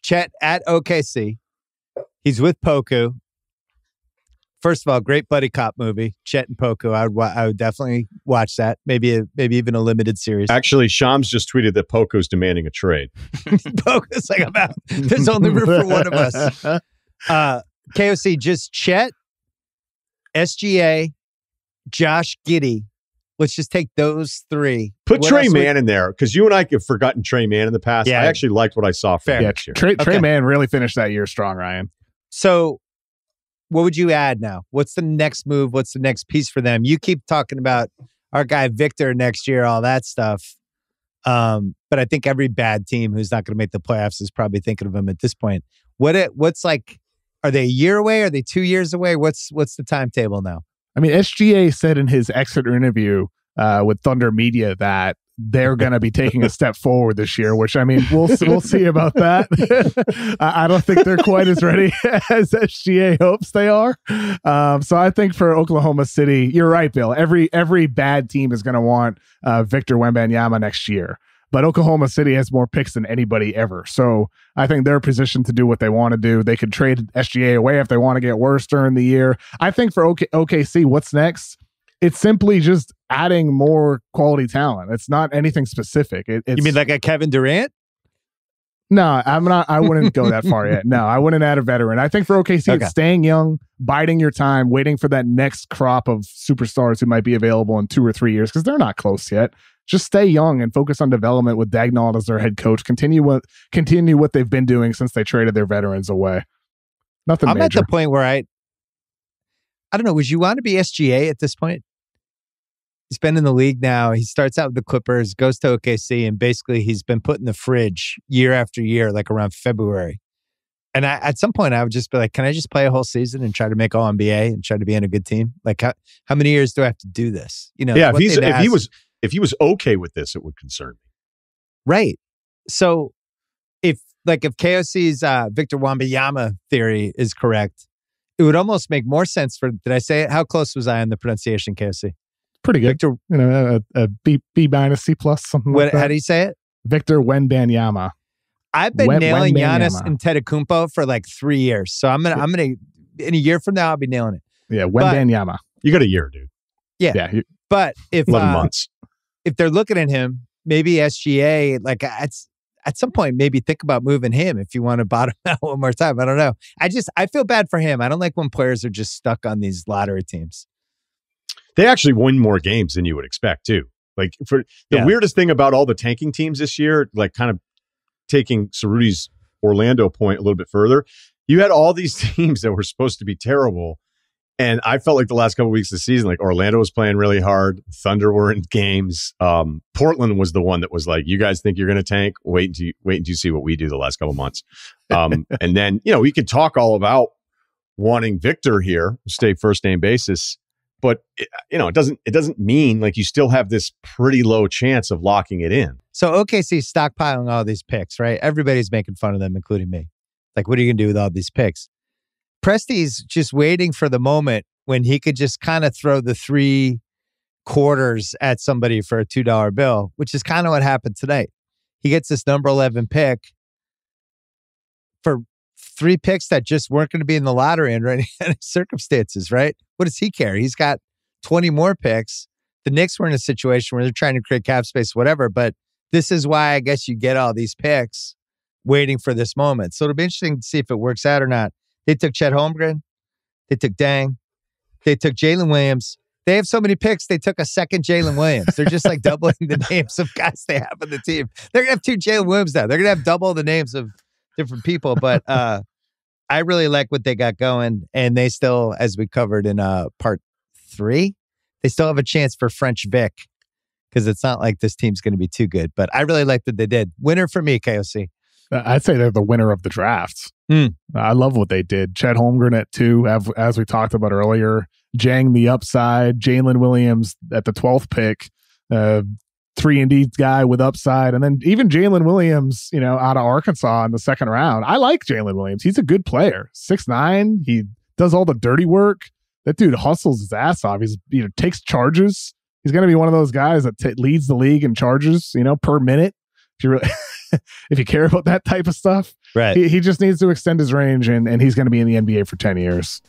Chet at OKC. He's with Poku. First of all, great buddy cop movie, Chet and Poku. I would definitely watch that. Maybe even a limited series. Actually, Shams just tweeted that Poku's demanding a trade. Poku's like, there's only room for one of us. KOC, just Chet, SGA, Josh Giddey. Let's just take those three. Put Trey Mann in there, because you and I have forgotten Trey Mann in the past. Yeah. I actually liked what I saw from him next year. Trey Mann really finished that year strong, Ryan. So what would you add now? What's the next move? What's the next piece for them? You keep talking about our guy Victor next year, all that stuff. But I think every bad team who's not going to make the playoffs is probably thinking of him at this point. What's like, are they a year away? Are they 2 years away? What's the timetable now? I mean, SGA said in his exit interview with Thunder Media that they're going to be taking a step forward this year, which, I mean, we'll see about that. I don't think they're quite as ready as SGA hopes they are. So I think for Oklahoma City, you're right, Bill. Every bad team is going to want Victor Wembanyama next year. But Oklahoma City has more picks than anybody ever. So I think they're positioned to do what they want to do. They could trade SGA away if they want to get worse during the year. I think for OKC, what's next? It's simply just adding more quality talent. It's not anything specific. You mean like a Kevin Durant? No, I'm not. I wouldn't go that far yet. No, I wouldn't add a veteran. I think for OKC, it's staying young, biding your time, waiting for that next crop of superstars who might be available in 2 or 3 years, because they're not close yet. Just stay young and focus on development with Daigneault as their head coach. Continue what they've been doing since they traded their veterans away. Nothing major. I'm at the point where I don't know. Would you want to be SGA at this point? He's been in the league now. He starts out with the Clippers, goes to OKC, and basically he's been put in the fridge year after year, like around February. And at some point, I would just be like, can I just play a whole season and try to make all NBA and try to be in a good team? Like, how many years do I have to do this? You know, yeah. If he was okay with this, it would concern me. Right. So if KOC's Victor Wembanyama theory is correct, it would almost make more sense for, did I say it? How close was I on the pronunciation, KOC? Pretty good. Victor, a B minus, C plus, something like that. How do you say it? Victor Wembanyama. I've been nailing Giannis Antetokounmpo for like 3 years. So I'm gonna in a year from now, I'll be nailing it. Yeah, Wembanyama. You got a year, dude. Yeah. But if 11 months. If they're looking at him, maybe SGA, like at some point, maybe think about moving him if you want to bottom out one more time. I don't know. I feel bad for him. I don't like when players are just stuck on these lottery teams. They actually win more games than you would expect, too. Like, for the weirdest thing about all the tanking teams this year, like kind of taking Cerruti's Orlando point a little bit further, you had all these teams that were supposed to be terrible. And I felt like the last couple of weeks of the season, like Orlando was playing really hard. Thunder were in games. Portland was the one that was like, you guys think you're going to tank? Wait until you see what we do the last couple of months. And then, we could talk all about wanting Victor here, stay first name basis. But it doesn't mean like you still have this pretty low chance of locking it in. So OKC's stockpiling all these picks, right? Everybody's making fun of them, including me. Like, what are you going to do with all these picks? Presti's just waiting for the moment when he could just kind of throw the 3 quarters at somebody for a $2 bill, which is kind of what happened tonight. He gets this number 11 pick for 3 picks that just weren't going to be in the lottery under any circumstances, right? What does he care? He's got 20 more picks. The Knicks were in a situation where they're trying to create cap space, whatever. But this is why I guess you get all these picks waiting for this moment. So it'll be interesting to see if it works out or not. They took Chet Holmgren. They took Dang. They took Jalen Williams. They have so many picks, they took a second Jalen Williams. They're just like doubling the names of guys they have on the team. They're going to have 2 Jalen Williams now. They're going to have double the names of different people. But I really like what they got going. And they still, as we covered in part 3, they still have a chance for French Vic, because it's not like this team's going to be too good. But I really like what they did. Winner for me, KOC. I'd say they're the winner of the drafts. I love what they did. Chet Holmgren at 2, as we talked about earlier. Jang the upside. Jalen Williams at the 12th pick. 3-and-D guy with upside. And then even Jalen Williams, out of Arkansas in the 2nd round. I like Jalen Williams. He's a good player. 6'9". He does all the dirty work. That dude hustles his ass off. He's takes charges. He's going to be one of those guys that leads the league in charges, per minute. If you really, if you care about that type of stuff. Right. He just needs to extend his range, and he's going to be in the NBA for 10 years.